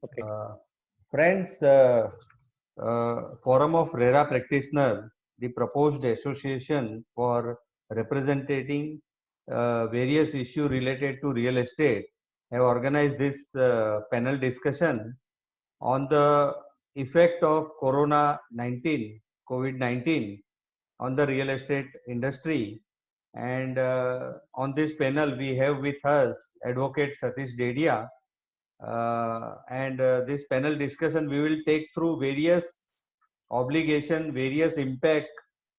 Okay. Friends, Forum of RERA Practitioner, the proposed association for representing various issues related to real estate, have organized this panel discussion on the effect of Corona-19, COVID-19 on the real estate industry. And on this panel, we have with us Advocate Satish Dedia, and this panel discussion we will take through various obligation, various impact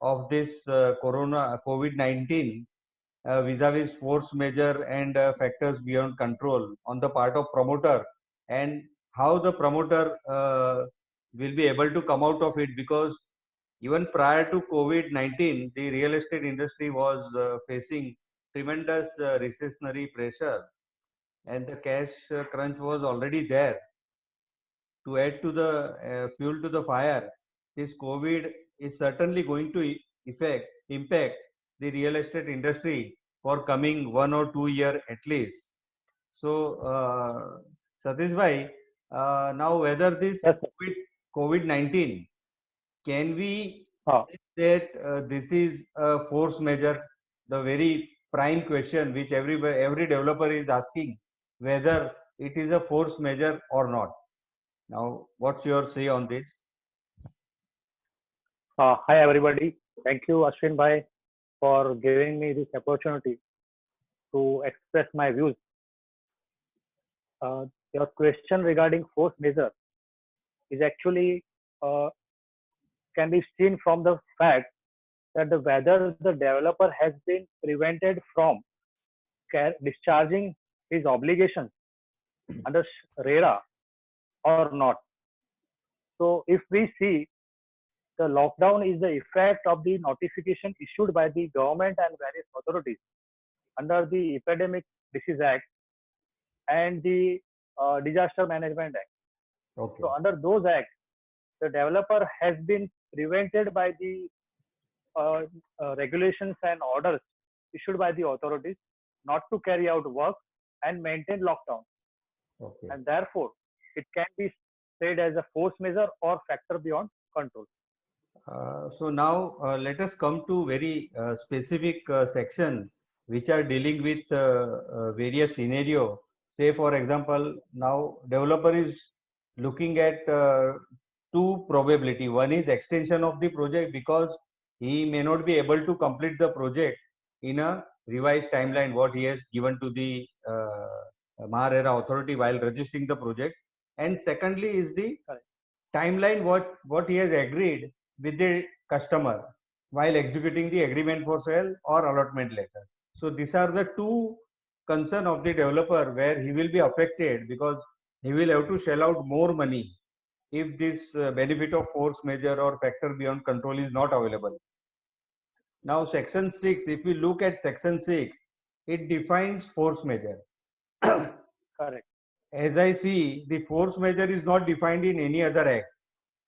of this corona COVID-19 vis-a-vis force measure and factors beyond control on the part of promoter, and how the promoter will be able to come out of it, because even prior to COVID-19 the real estate industry was facing tremendous recessionary pressure, and the cash crunch was already there. To add to the fuel to the fire, this COVID is certainly going to impact the real estate industry for coming 1 or 2 year at least. So, Satish bhai, now whether this Yes, sir. COVID-19, can we Uh, say that this is a force measure? The very prime question which every developer is asking, whether it is a force measure or not. Now, what's your say on this? Hi, everybody. Thank you, Ashwin Bhai, for giving me this opportunity to express my views. Your question regarding force measure is actually uh, can be seen from the fact that whether the developer has been prevented from discharging his obligations under RERA or not. So, if we see, the lockdown is the effect of the notification issued by the government and various authorities under the Epidemic Disease Act and the Disaster Management Act. Okay. So, under those acts, the developer has been prevented by the regulations and orders issued by the authorities not to carry out work and maintain lockdown. Okay. And therefore, it can be said as a force measure or factor beyond control. So now let us come to very specific section which are dealing with various scenario. Say for example, now developer is looking at two probability. One is extension of the project, because he may not be able to complete the project in a revised timeline what he has given to the MahaRERA authority while registering the project. And secondly is the Correct. timeline what he has agreed with the customer while executing the agreement for sale or allotment letter. So these are the two concern of the developer where he will be affected, because he will have to shell out more money if this benefit of force majeure or factor beyond control is not available. Now section 6, if we look at section 6, it defines force majeure. Correct. As I see, the force majeure is not defined in any other act.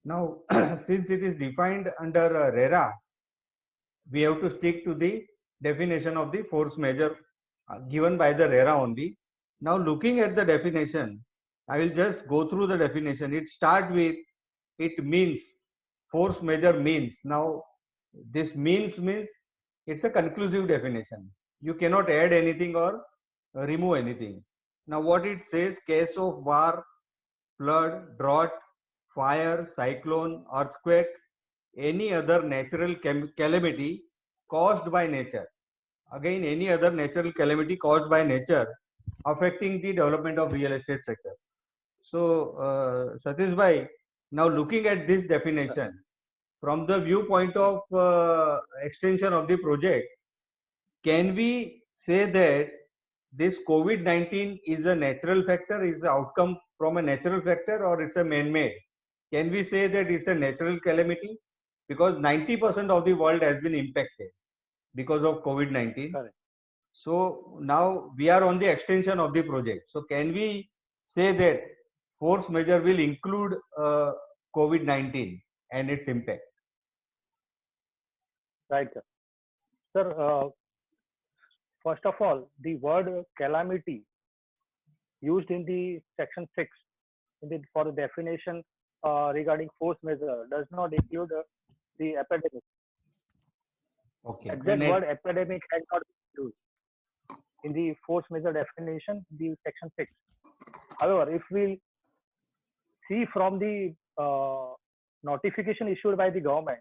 Now, since it is defined under RERA, we have to stick to the definition of the force majeure given by the RERA only. Now, looking at the definition, I will just go through the definition. It starts with, it means, force majeure means. Now, this means it's a conclusive definition. You cannot add anything or remove anything. Now, what it says, case of war, flood, drought, fire, cyclone, earthquake, any other natural calamity caused by nature. Again, any other natural calamity caused by nature affecting the development of real estate sector. So, Satish bhai, now looking at this definition from the viewpoint of extension of the project, can we say that this COVID-19 is a natural factor, is the outcome from a natural factor, or it's a man-made? Can we say that it's a natural calamity? Because 90% of the world has been impacted because of COVID-19. Correct. So now we are on the extension of the project. So can we say that force majeure will include COVID-19 and its impact? Right, sir. Sir, first of all, the word calamity used in the section 6 for the definition regarding force measure does not include the epidemic. Okay. Exact word epidemic has not been used in the force measure definition, the section 6. However, if we see from the notification issued by the government,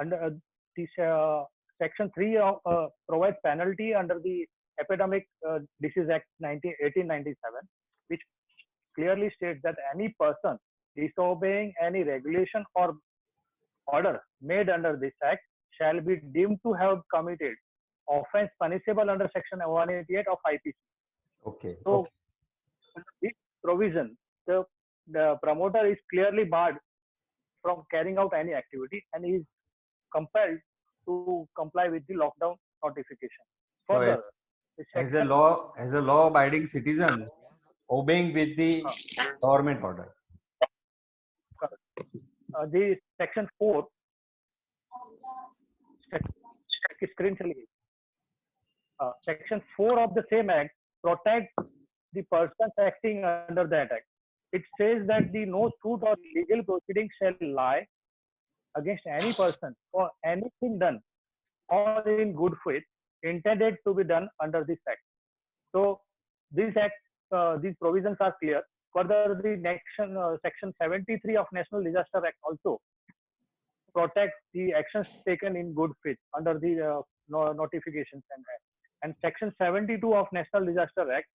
under this section 3 of, provides penalty under the Epidemic Disease Act 1897, which clearly states that any person disobeying any regulation or order made under this act shall be deemed to have committed offense punishable under section 188 of IPC. Okay. So, Okay. this provision, the promoter is clearly barred from carrying out any activity and is compelled to comply with the lockdown notification. So Further, the as section a law-abiding citizen, obeying with the government order. the section 4 screen चलिए. Section 4 of the same act protects the persons acting under that act. It says that the no suit or legal proceeding shall lie against any person for anything done or in good faith intended to be done under this act. So these provisions are clear. Further, the next section 73 of National Disaster Act also protects the actions taken in good faith under the notifications and section 72 of National Disaster Act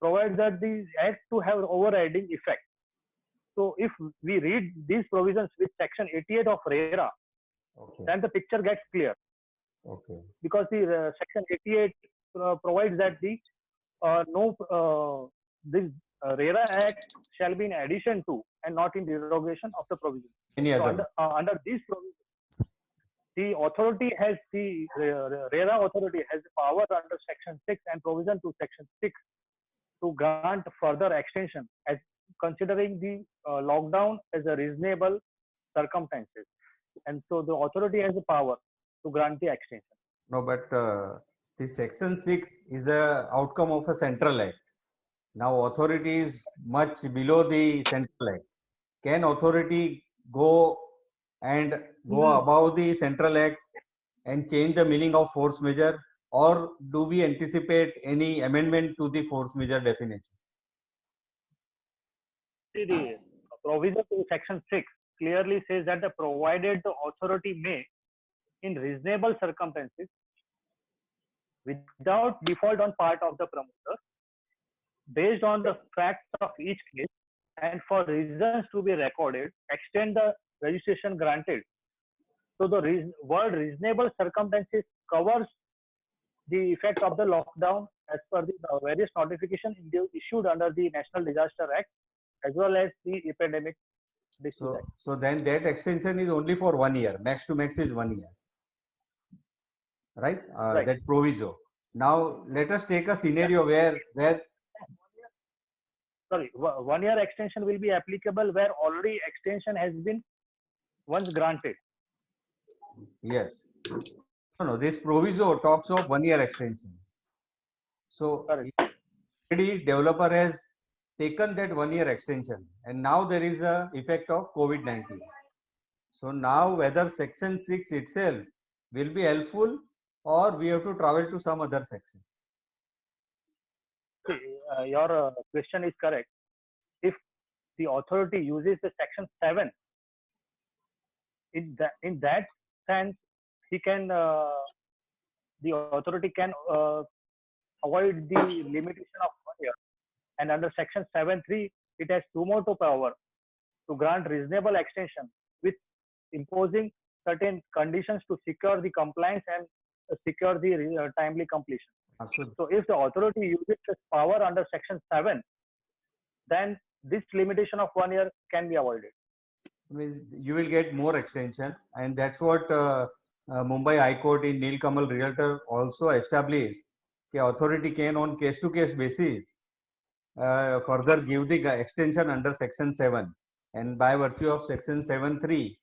provides that the act to have overriding effect. So if we read these provisions with section 88 of RERA, okay, then the picture gets clear. Okay. Because the section 88 provides that the this RERA Act shall be in addition to and not in derogation of the provision. Any So other? under these provisions, the authority has the RERA authority has the power under section 6 and provision to section 6 to grant further extension as considering the lockdown as a reasonable circumstances, and so the authority has the power to grant the extension. No, but this section 6 is a outcome of a central act. Now authority is much below the central act. Can authority go above the central act and change the meaning of force measure, or do we anticipate any amendment to the force measure definition? The provision to section 6 clearly says that provided the authority may, in reasonable circumstances, without default on part of the promoter, based on the facts of each case and for reasons to be recorded, extend the registration granted. So the word reasonable circumstances covers the effect of the lockdown as per the various notifications issued under the National Disaster Act as well as the Epidemic Disease Act. So then that extension is only for 1 year. Max to max is 1 year. Right? Right. That proviso. Now let us take a scenario where sorry, 1 year extension will be applicable where already extension has been once granted. Yes. No, this proviso talks of 1 year extension. So already developer has taken that 1 year extension and now there is a effect of COVID-19. So now whether section 6 itself will be helpful or we have to travel to some other section. Your question is correct. If the authority uses the section 7, in that sense, he can the authority can avoid the limitation of 1 year. And under section 7.3, it has 2 more to power to grant reasonable extension with imposing certain conditions to secure the compliance and secure the timely completion. Absolutely. So if the authority uses its power under section 7, then this limitation of 1 year can be avoided. You will get more extension, and that's what Mumbai High Court in Nilkamal Realtor also established. The authority can on case-to-case basis further give the extension under section 7, and by virtue of section 7.3,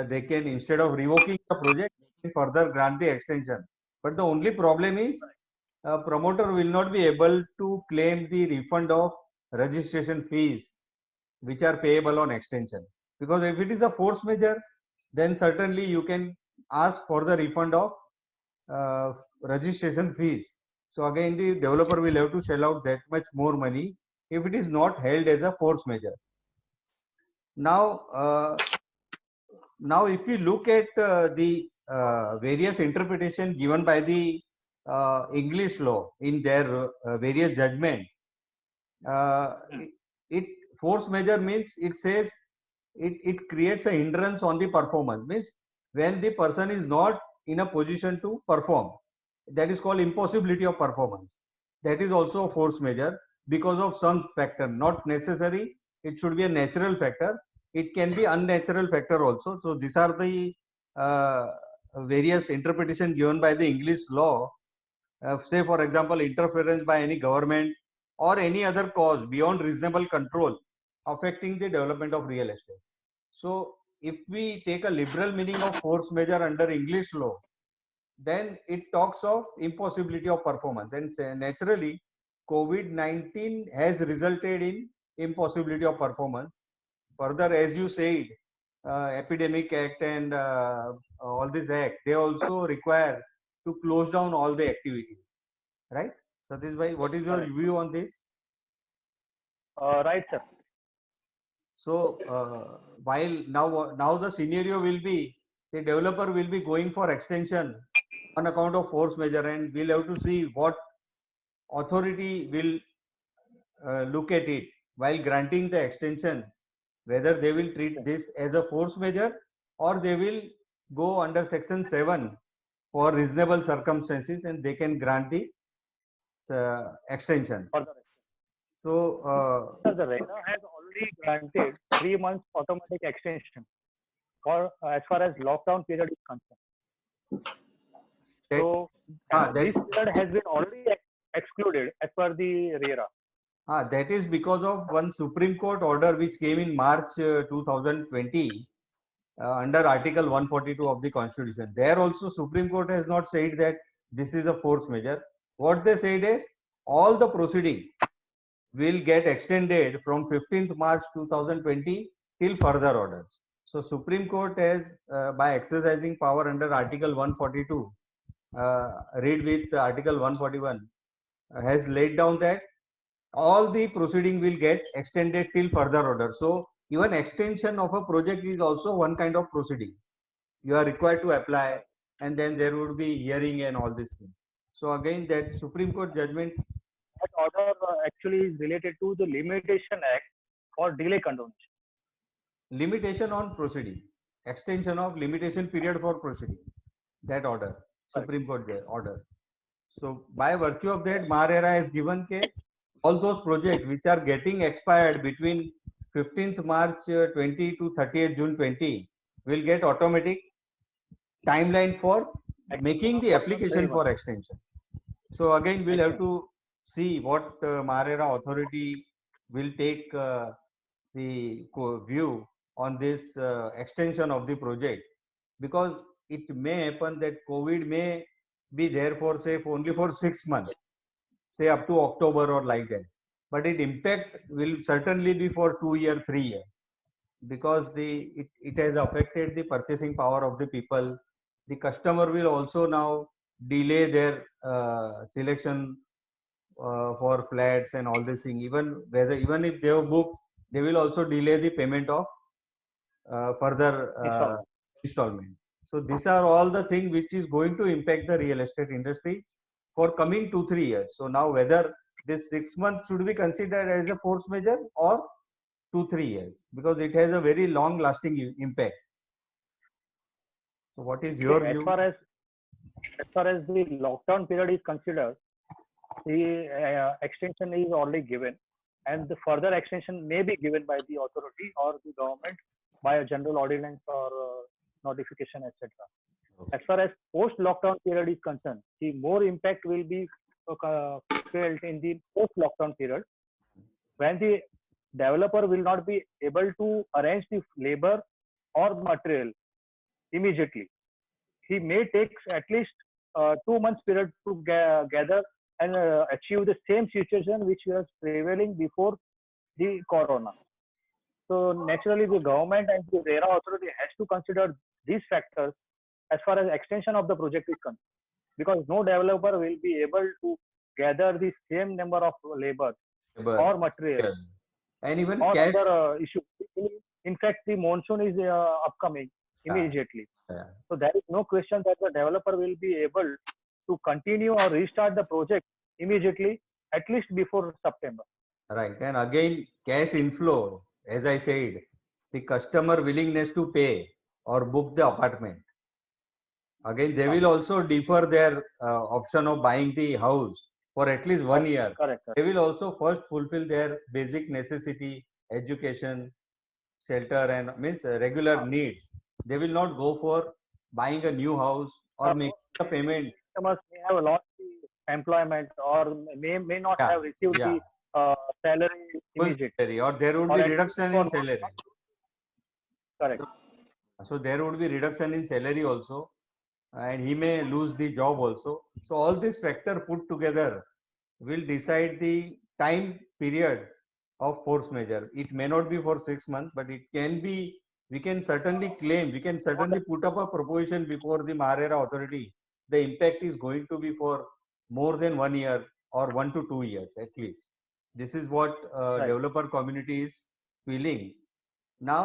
they can, instead of revoking the project, further grant the extension. But the only problem is promoter will not be able to claim the refund of registration fees which are payable on extension. Because if it is a force majeure, then certainly you can ask for the refund of registration fees. So again, the developer will have to shell out that much more money if it is not held as a force majeure. Now, if you look at the various interpretation given by the English law in their various judgment, uh, it force majeure means it says it creates a hindrance on the performance. Means when the person is not in a position to perform, that is called impossibility of performance. That is also a force majeure because of some factor, not necessary. It should be a natural factor. It can be unnatural factor also. So these are the uh, various interpretation given by the English law. Say for example, interference by any government or any other cause beyond reasonable control affecting the development of real estate. So if we take a liberal meaning of force majeure under English law, then it talks of impossibility of performance, and naturally COVID-19 has resulted in impossibility of performance. Further, as you said, epidemic act and all this act, they also require to close down all the activity, right? Satish bhai, what is your Correct. view on this? Right, sir. So while now the scenario will be the developer will be going for extension on account of force majeure, and we'll have to see what authority will look at it while granting the extension, whether they will treat this as a force majeure or they will go under section 7 for reasonable circumstances and they can grant the extension. Further, So sir, the RERA has already granted 3 months automatic extension for as far as lockdown period is concerned. that, So, and that this period has been already excluded as per the RERA. That is because of one Supreme Court order which came in March 2020 under Article 142 of the Constitution. There also Supreme Court has not said that this is a force majeure. What they said is all the proceeding will get extended from 15th March 2020 till further orders. So Supreme Court has, by exercising power under Article 142, read with Article 141, has laid down that all the proceeding will get extended till further order. So even extension of a project is also one kind of proceeding. You are required to apply, and then there would be hearing and all these things. So again, that Supreme Court judgment. That order actually is related to the Limitation Act for delay condonation. Limitation on proceeding, extension of limitation period for proceeding, that order, Supreme Court order. So by virtue of that, MARERA has given ke all those projects which are getting expired between 15th March 20 to 30th June 20 will get automatic timeline for making the application for extension. So again, we'll have to see what MARERA authority will take the view on this extension of the project, because it may happen that COVID may be there for say only for 6 months, say up to October or like that, but its impact will certainly be for 2 years, 3 years, because it has affected the purchasing power of the people. The customer will also now delay their selection for flats and all this thing. Even if they have booked, they will also delay the payment of further installment. So these are all the things which is going to impact the real estate industry for coming 2-3 years. So now whether this 6 months should be considered as a force majeure or 2-3 years, because it has a very long lasting impact. So what is your view? As far as the lockdown period is considered, the extension is already given, and the further extension may be given by the authority or the government by a general ordinance or notification, etc. As far as post-lockdown period is concerned, the more impact will be felt in the post-lockdown period, when the developer will not be able to arrange the labor or material immediately. He may take at least 2 months period to gather and achieve the same situation which was prevailing before the corona. So naturally, the government and the RERA authority has to consider these factors as far as extension of the project is concerned, because no developer will be able to gather the same number of labor labor, or material yeah, and even or cash. other issues. In fact, the monsoon is upcoming Yeah, immediately. yeah. So there is no question that the developer will be able to continue or restart the project immediately, at least before September. Right. And again, cash inflow, as I said, the customer willingness to pay or book the apartment. Again, they will also defer their option of buying the house for at least 1 year. Correct. They will also first fulfill their basic necessity, education, shelter, and means regular needs. They will not go for buying a new house or making a payment. Customers may have lost the employment or may not Yeah, have received yeah, the salary full immediately, salary, or there would or be at least reduction for in not. salary. Correct. So there would be reduction in salary also, and he may lose the job also. So all this factor put together will decide the time period of force majeure. It may not be for 6 months, but it can be. We can certainly claim. We can More certainly put up a proposition before the MARERA authority. The impact is going to be for more than 1 year or 1 to 2 years at least. This is what right. developer community is feeling. Now,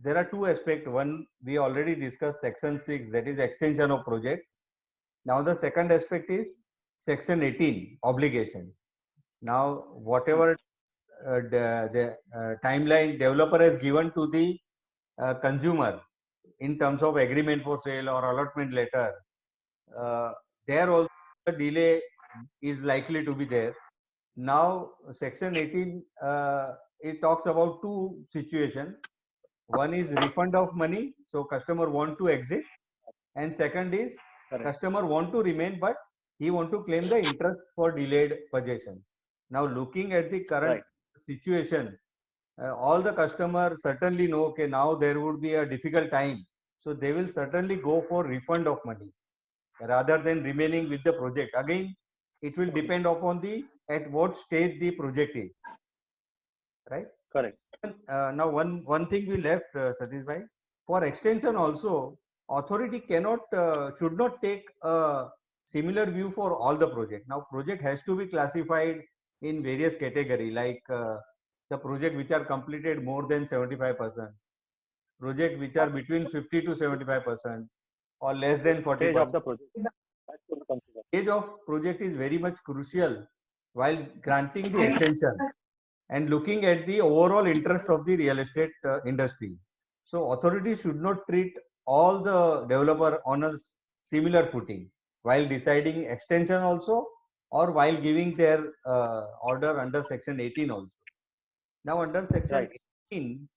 there are two aspects. One, we already discussed section 6, that is extension of project. Now, the second aspect is section 18, obligation. Now, whatever the timeline developer has given to the consumer in terms of agreement for sale or allotment letter, uh, there also the delay is likely to be there. Now, section 18, it talks about two situations. One is refund of money, so customer want to exit, and second is Correct. customer want to remain, but he want to claim the interest for delayed possession. Now, looking at the current Right. situation, all the customers certainly know, okay, now there would be a difficult time, so they will certainly go for refund of money rather than remaining with the project. Again, it will depend upon the at what stage the project is, right? Correct. Now, one thing we left, Satish bhai, for extension also, authority cannot should not take a similar view for all the project. Now, project has to be classified in various category, like the project which are completed more than 75%, project which are between 50 to 75%, or less than Stage of 40%. the project. That should be considered. Stage of project is very much crucial while granting the extension and looking at the overall interest of the real estate industry. So authorities should not treat all the developer on a similar footing while deciding extension also, or while giving their order under section 18 also. Now under section Right. 18,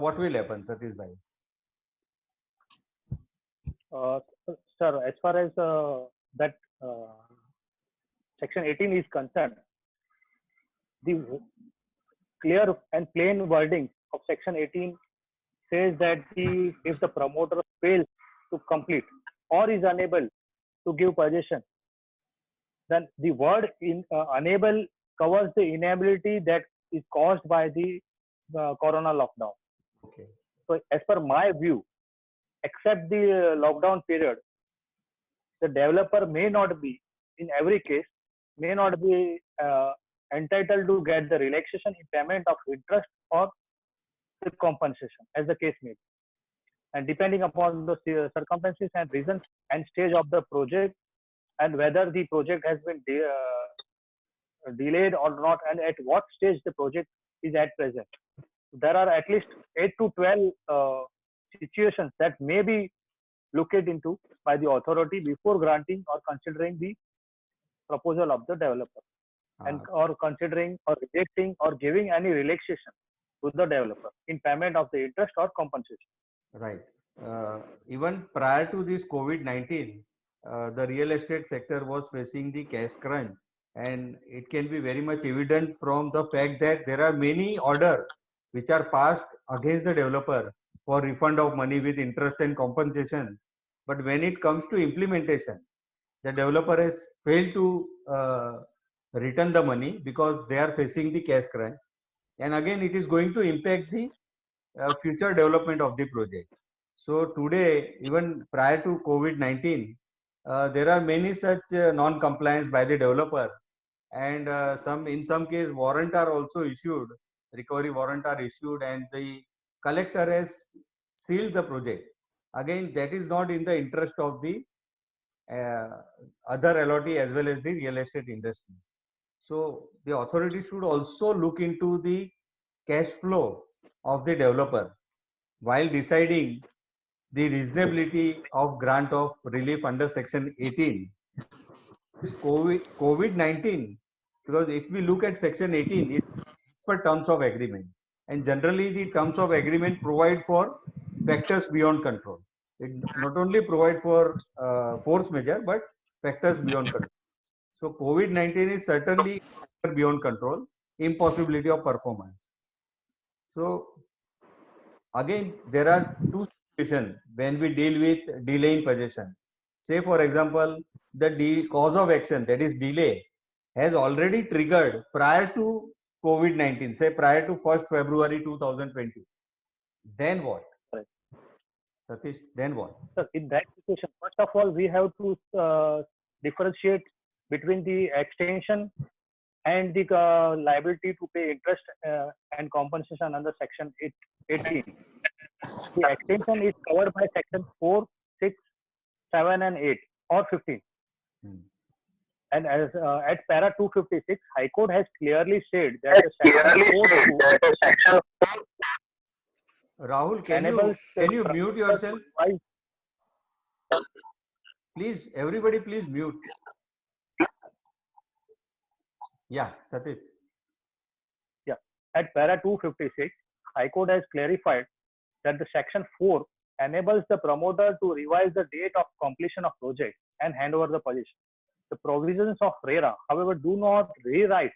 what will happen, Satish bhai? Uh, Sir, as far as that uh, section 18 is concerned, the clear and plain wording of section 18 says that if the promoter fails to complete or is unable to give possession, then the word unable covers the inability that is caused by the corona lockdown. Okay. So, as per my view, except the lockdown period, the developer may not be, in every case, may not be entitled to get the relaxation in payment of interest or the compensation, as the case may be. And depending upon the circumstances and reasons and stage of the project, and whether the project has been delayed or not, and at what stage the project is at present. There are at least 8 to 12 situations that may be looked into by the authority before granting or considering the proposal of the developer, and or considering or rejecting or giving any relaxation to the developer in payment of the interest or compensation. Right. Even prior to this COVID-19, the real estate sector was facing the cash crunch, and it can be very much evident from the fact that there are many orders which are passed against the developer for refund of money with interest and compensation. But when it comes to implementation, the developer has failed to return the money because they are facing the cash crunch. and again it is going to impact the future development of the project. So today, even prior to COVID-19, there are many such non-compliance by the developer, and in some case warrant are also issued, recovery warrant are issued, and the collector has sealed the project. Again, that is not in the interest of the uh, other LOT as well as the real estate industry. So the authority should also look into the cash flow of the developer while deciding the reasonability of grant of relief under section 18. This COVID-19, because if we look at section 18, it's per terms of agreement, and generally the terms of agreement provide for factors beyond control. It not only provide for force majeure, but factors beyond control. So COVID-19 is certainly beyond control, impossibility of performance. So again, there are two situations when we deal with delay in possession. Say for example, the cause of action, that is delay, has already triggered prior to COVID-19, say prior to 1st February 2020. Then what? Right. Satish, then what? So in that situation, first of all, we have to differentiate between the extension and the liability to pay interest and compensation under section 18. The extension is covered by section 4, 6, 7 and 8 or 15. And as at para 256, High Court has clearly said that the section 4 Rahul, can you mute yourself? Please, everybody, please mute. Yeah, Satish. Yeah, at para 256, High Court has clarified that the section 4 enables the promoter to revise the date of completion of project and hand over the possession. The provisions of RERA, however, do not rewrite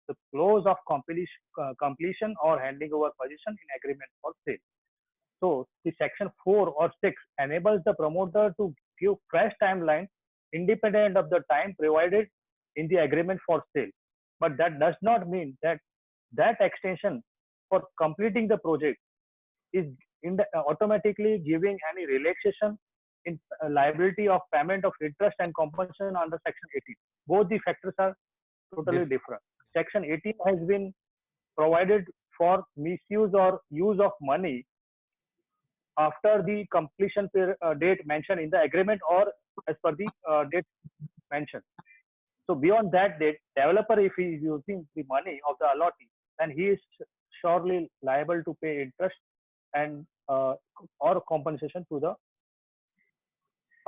the clause of completion or handing over possession in agreement for sale. So the section 4 or 6 enables the promoter to give fresh timeline independent of the time provided in the agreement for sale. But that does not mean that that extension for completing the project is automatically giving any relaxation in liability of payment of interest and compensation under section 18. Both the factors are totally different. Section 18 has been provided for misuse or use of money after the completion date mentioned in the agreement or as per the date mentioned. So beyond that date, developer, if he is using the money of the allotee, then he is surely liable to pay interest and or compensation to the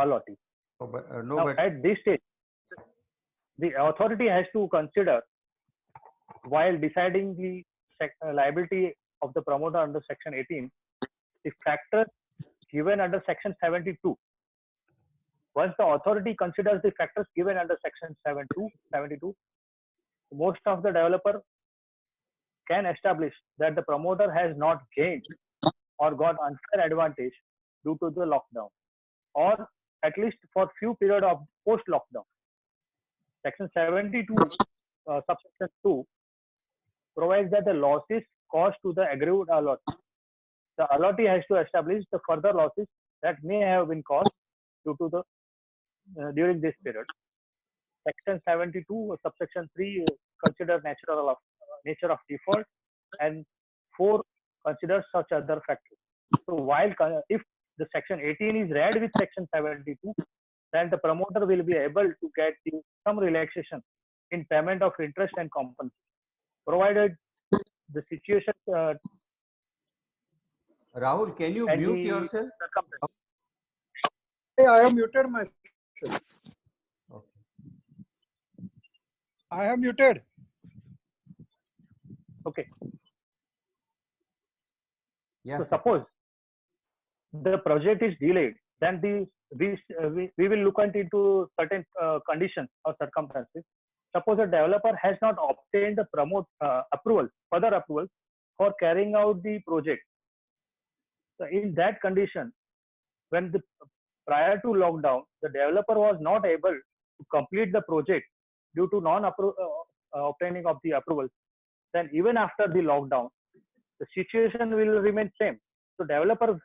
allotee. At this stage, the authority has to consider, while deciding the liability of the promoter under section 18, the factors given under section 72. Once the authority considers the factors given under section 72, most of the developer can establish that the promoter has not gained or got unfair advantage due to the lockdown, or at least for few period of post lockdown. Section 72 subsection 2 provides that the losses caused to the aggrieved allotee, the allotee has to establish the further losses that may have been caused due to the during this period. Section 72 subsection 3 considers nature of default, and 4 considers such other factors. So while if the section 18 is read with section 72, then the promoter will be able to get some relaxation in payment of interest and compensation, provided the situation. Rahul, can you mute yourself? I have muted myself. Okay. I have muted. Okay. Yes. So suppose the project is delayed, then we will look into certain conditions or circumstances. Suppose a developer has not obtained the further approval for carrying out the project. So in that condition, when prior to lockdown, the developer was not able to complete the project due to non-obtaining of the approval, then even after the lockdown, the situation will remain same. So developer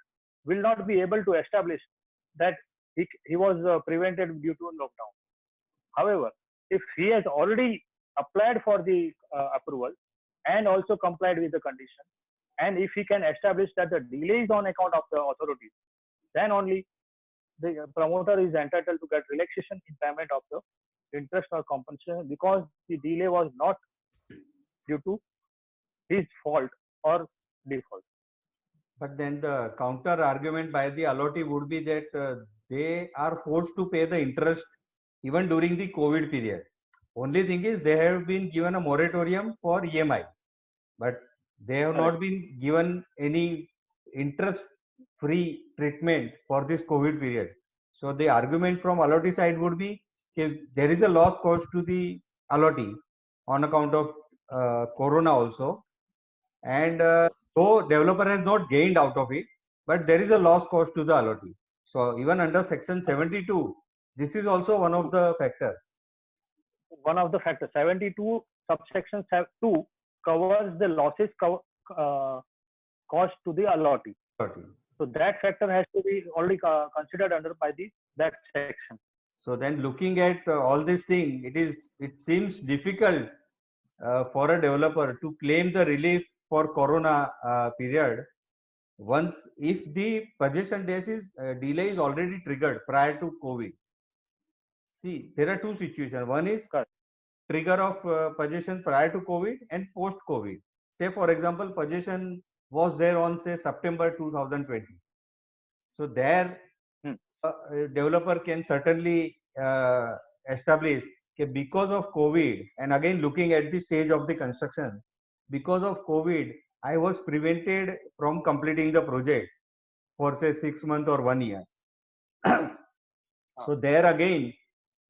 will not be able to establish that he was prevented due to lockdown. However, if he has already applied for the approval and also complied with the condition, and if he can establish that the delay is on account of the authorities, then only the promoter is entitled to get relaxation in payment of the interest or compensation, because the delay was not due to his fault or default. But then the counter argument by the allottee would be that they are forced to pay the interest even during the COVID period. Only thing is they have been given a moratorium for EMI, but they have Correct. not been given any interest-free treatment for this COVID period. So the argument from allottee side would be if there is a loss caused to the allottee on account of Corona also, and though developer has not gained out of it, but there is a loss cost to the allottee. So even under section 72, this is also one of the factor. One of the factors, 72 subsection 2 covers the losses caused to the allottee. So that factor has to be already considered under by that section. So then looking at all this thing, it seems difficult for a developer to claim the relief for Corona period once if the possession days is delay is already triggered prior to COVID. See, there are two situations. One is Correct. trigger of possession prior to COVID and post COVID. Say for example, possession was there on say September 2020. So there, a developer can certainly establish that because of COVID, and again looking at the stage of the construction, because of COVID, I was prevented from completing the project for say 6 months or 1 year. So there again,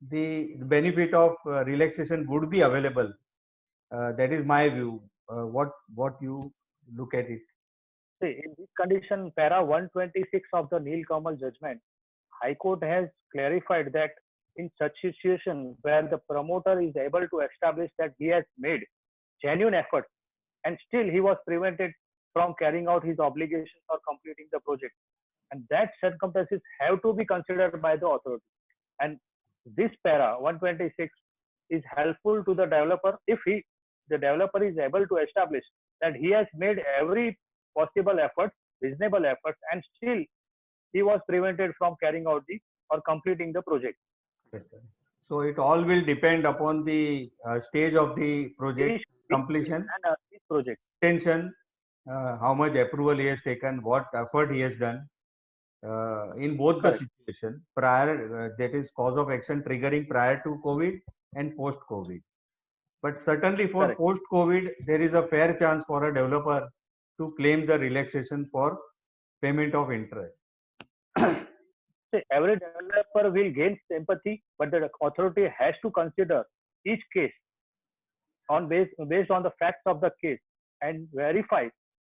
the benefit of relaxation would be available. That is my view. What you look at it? See, in this condition, para 126 of the Nilkamal judgment, High Court has clarified that in such situation where the promoter is able to establish that he has made genuine efforts and still he was prevented from carrying out his obligations or completing the project, and that circumstances have to be considered by the authority. And this para 126 is helpful to the developer if the developer is able to establish that he has made every possible effort, reasonable efforts, and still he was prevented from carrying out or completing the project. Yes, sir. So it all will depend upon the stage of the project completion and this project extension, how much approval he has taken, what effort he has done. In both Correct. the situation prior, that is cause of action triggering prior to COVID and post COVID. But certainly for Correct. post COVID, there is a fair chance for a developer to claim the relaxation for payment of interest. So every developer will gain sympathy, but the authority has to consider each case based on the facts of the case and verify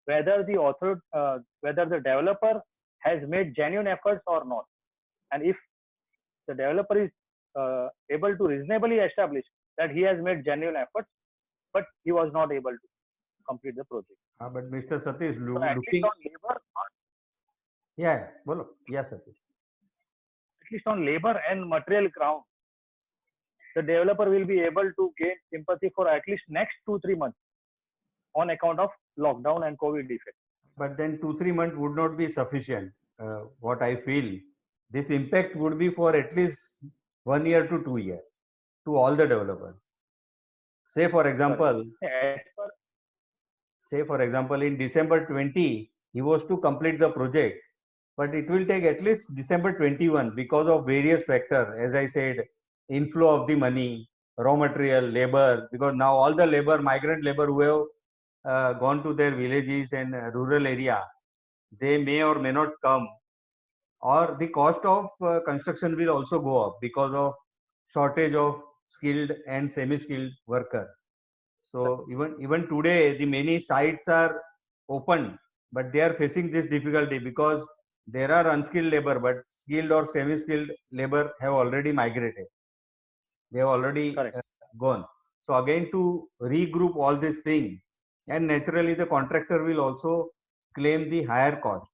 whether whether the developer has made genuine efforts or not. And if the developer is able to reasonably establish that he has made genuine efforts, but he was not able to complete the project. But Mr. Satish, So at least on labor, yeah, bolo. Yeah, Satish. At least on labor and material ground, the developer will be able to gain sympathy for at least next 2-3 months on account of lockdown and COVID effect. But then 2-3 months would not be sufficient. What I feel, this impact would be for at least 1 year to 2 years to all the developers. Say for example, in December 20, he was to complete the project, but it will take at least December 21 because of various factors. As I said, inflow of the money, raw material, labor, because now all the labor, migrant labor who have gone to their villages and rural area, they may or may not come, or the cost of construction will also go up because of shortage of skilled and semi-skilled worker. So even today, the many sites are open, but they are facing this difficulty because there are unskilled labor, but skilled or semi-skilled labor have already migrated. They have already gone. So again, to regroup all these things, And naturally, the contractor will also claim the higher cost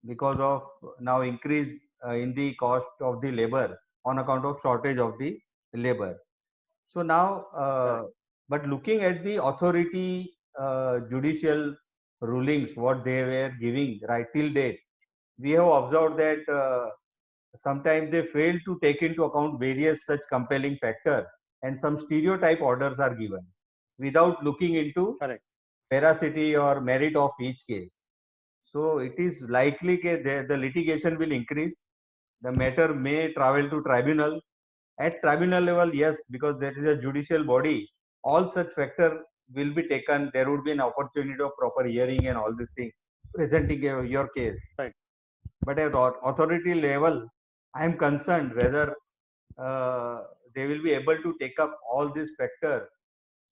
because of now increase in the cost of the labor on account of shortage of the labor. So now, but looking at the authority judicial rulings, what they were giving right till date, we have observed that sometimes they fail to take into account various such compelling factor, and some stereotype orders are given without looking into correct. veracity or merit of each case. So it is likely that the litigation will increase. The matter may travel to tribunal. At tribunal level, yes, because there is a judicial body, all such factor will be taken. There would be an opportunity of proper hearing and all these things, presenting your case. Right. But at authority level, I am concerned whether they will be able to take up all these factors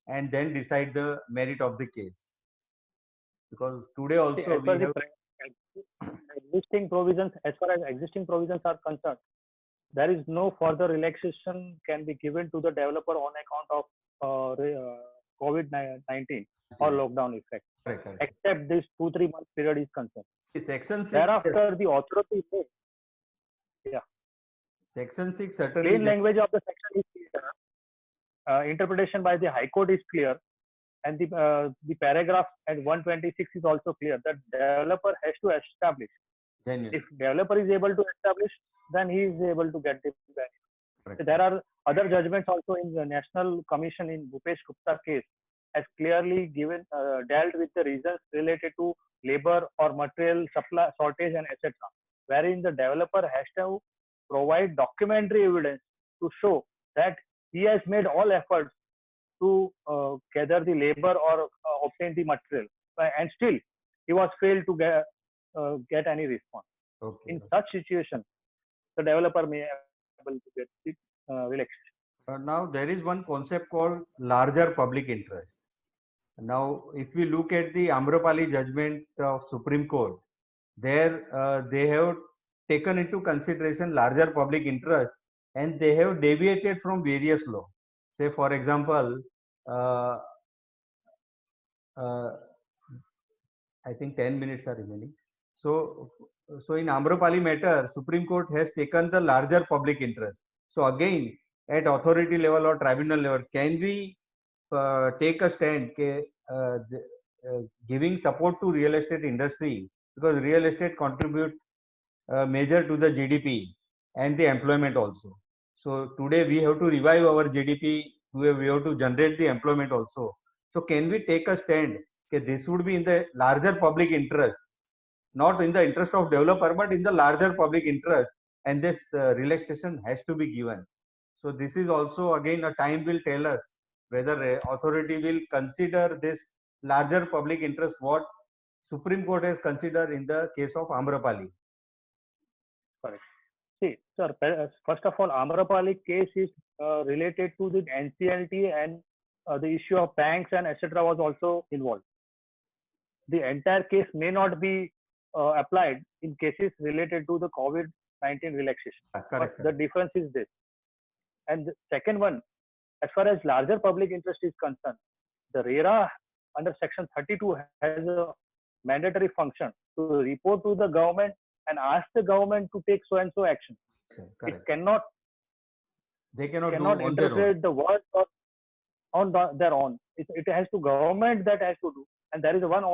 and then decide the merit of the case. Because today See, also as per we the have existing provisions, as far as existing provisions are concerned, there is no further relaxation can be given to the developer on account of COVID-19 or lockdown effect, correct, correct. except this 2-3 month period is concerned. Section 6, yes. Thereafter, the authority, yeah, Section 6 certainly. plain language of the section is clear. Interpretation by the High Court is clear, and the paragraph at 126 is also clear that developer has to establish. Genuine. If developer is able to establish, then he is able to get the benefit. So there are other judgments also in the National Commission in Bhupesh Gupta case has clearly given dealt with the reasons related to labor or material supply shortage and etc. Wherein the developer has to provide documentary evidence to show that he has made all efforts to gather the labor or obtain the material, and still he was failed to get any response. Okay. In such situation, the developer may able to get the relaxation. Now there is one concept called larger public interest. Now, if we look at the Amrapali judgment of Supreme Court, there they have taken into consideration larger public interest and they have deviated from various law. Say, for example, uh, uh, I think 10 minutes are remaining. So, in Amrapali matter, Supreme Court has taken the larger public interest. So again, at authority level or tribunal level, can we take a stand giving support to real estate industry, because real estate contribute major to the GDP and the employment also. So today we have to revive our GDP, we have to generate the employment also. So can we take a stand? Okay, this would be in the larger public interest, not in the interest of developer, but in the larger public interest, and this relaxation has to be given. So this is also again a time will tell us whether authority will consider this larger public interest what Supreme Court has considered in the case of Amrapali. Correct. See, sir, first of all, Amrapali case is related to the NCLT, and the issue of banks and etc. was also involved. The entire case may not be applied in cases related to the COVID-19 relaxation. Correct. But the difference is this. And the second one, as far as larger public interest is concerned, the RERA under Section 32 has a mandatory function to report to the government and ask the government to take so and so action. Correct. It cannot. They cannot do cannot on their own. interpret the words or on their own. It has to government that has to do. And there is one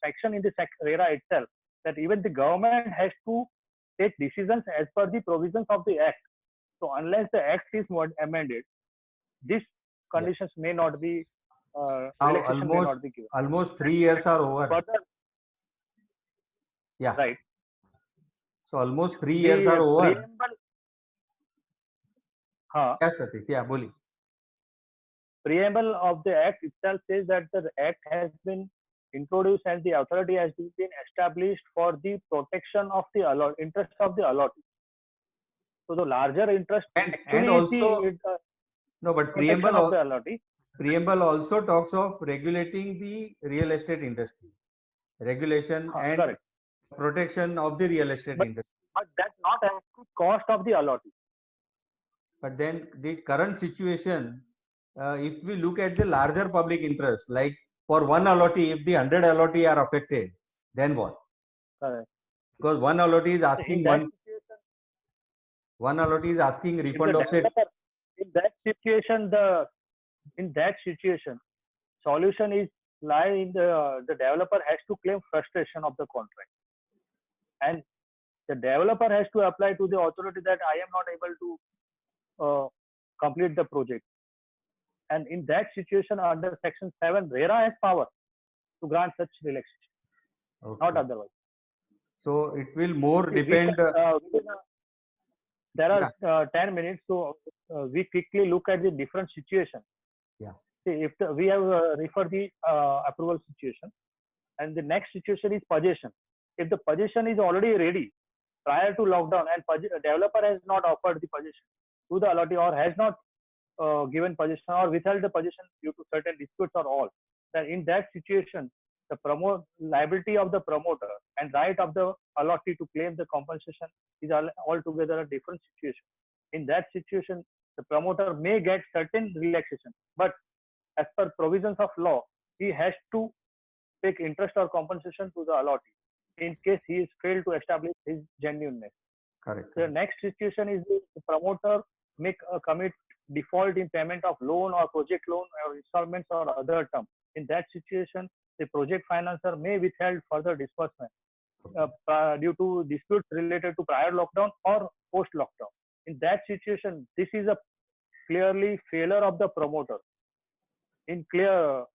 section in the RERA itself that even the government has to take decisions as per the provisions of the Act. So unless the Act is amended, these conditions may not be. Relaxation may not be given. Almost 3 years are over. Further, yeah. Right. So almost 3 years are over. Yes, Satish. Yeah, boli. Preamble of the Act itself says that the Act has been introduced and the authority has been established for the protection of the interest of the allotee. So the larger interest and also no, but preamble of the allotee. Preamble also talks of regulating the real estate industry, regulation and correct. Protection of the real estate industry. But that's not at the cost of the allotee. But then the current situation, if we look at the larger public interest, like for one allotee, if the 100 allotee are affected, then what? Correct. Because one allotee is In asking that situation, one allotee is asking if refund the of say. developer, in that situation, solution is lie in the developer has to claim frustration of the contract, and the developer has to apply to the authority that I am not able to complete the project. And in that situation, under Section 7, RERA has power to grant such relaxation, not Okay. otherwise. So it will more See, depend. There Yeah. are 10 minutes, so we quickly look at the different situations. Yeah. See, if we have referred the approval situation, and the next situation is possession. If the possession is already ready prior to lockdown, and developer has not offered the possession to the allotee, or has not given possession, or withheld the possession due to certain disputes or all, then in that situation, the liability of the promoter and right of the allotee to claim the compensation is altogether a different situation. In that situation, the promoter may get certain relaxation, but as per provisions of law, he has to take interest or compensation to the allotee in case he is failed to establish his genuineness. Correct. The next situation is the promoter make a commit default in payment of loan or project loan or installments or other terms. In that situation, the project financer may withhold further disbursement due to disputes related to prior lockdown or post lockdown. In that situation, this is a clearly failure of the promoter. In clear,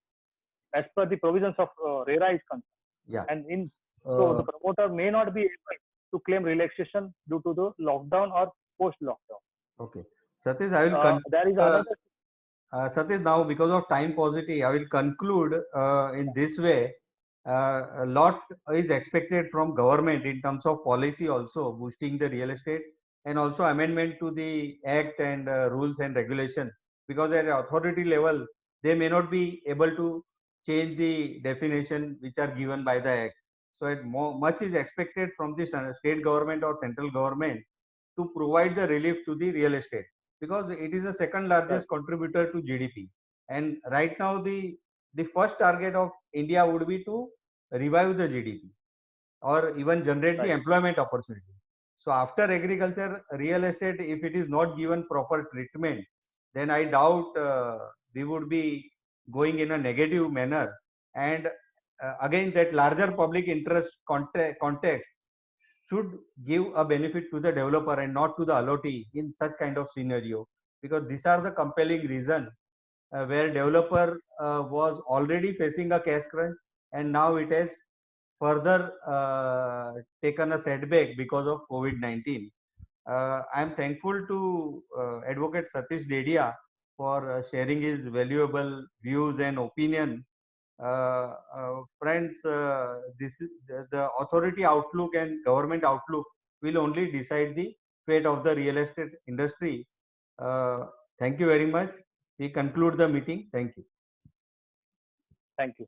as per the provisions of RERA is concerned. Yeah. And so the promoter may not be able to claim relaxation due to the lockdown or post lockdown. Okay. Satish, I will there is another. Satish, now because of time paucity, I will conclude in this way. A lot is expected from government in terms of policy, also boosting the real estate, and also amendment to the act and rules and regulation. Because at authority level, they may not be able to change the definition which are given by the act. So much is expected from the state government or central government to provide the relief to the real estate, because it is the second largest contributor to GDP. And right now, the first target of India would be to revive the GDP or even generate the employment opportunity. So after agriculture, real estate, if it is not given proper treatment, then I doubt we would be going in a negative manner. And again, that larger public interest context should give a benefit to the developer and not to the allotee in such kind of scenario, because these are the compelling reason where developer was already facing a cash crunch, and now it has further taken a setback because of COVID-19. I am thankful to Advocate Satish Dedia for sharing his valuable views and opinion. Friends, this is the authority outlook and government outlook will only decide the fate of the real estate industry. Thank you very much. We conclude the meeting. Thank you. Thank you.